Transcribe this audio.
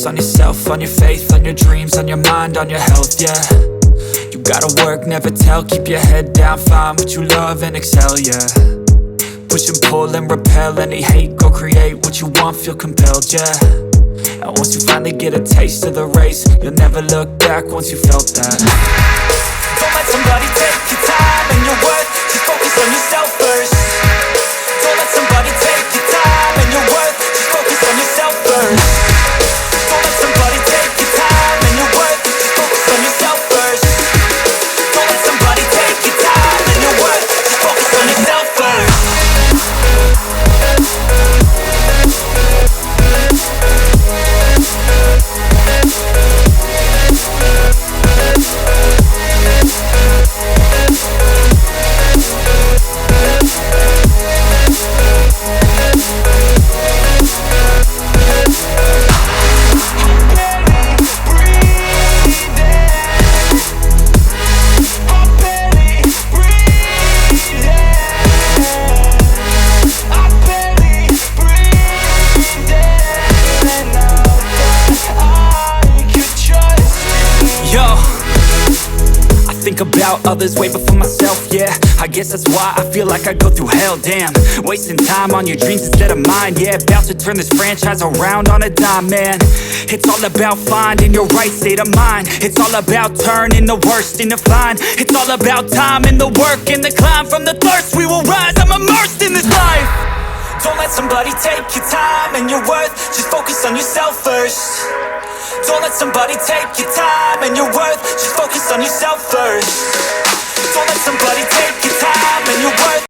on yourself, on your faith, on your dreams, on your mind, on your health, yeah. You gotta work, never tell, keep your head down, find what you love and excel, yeah. Push and pull and repel any hate, go create what you want, feel compelled, yeah. And once you finally get a taste of the race, you'll never look back once you felt that. Don't let somebody take your time and your worth, just focus on yourself first. Don't let somebody take your time and your worth, just focus on yourself first. Don't let somebody take your time and your worth, just focus on yourself first. Don't let somebody take your time and your worth, just focus on yourself first. About others way before myself, yeah. I guess that's why I feel like I go through hell, damn. Wasting time on your dreams instead of mine, yeah. About to turn this franchise around on a dime, man. It's all about finding your right state of mind. It's all about turning the worst into fine. It's all about time and the work and the climb. From the thirst we will rise, I'm immersed in this life. Don't let somebody take your time and your worth, just focus on yourself first. Don't let somebody take your time and your worth, just focus on yourself first. Don't let somebody take your time and your worth.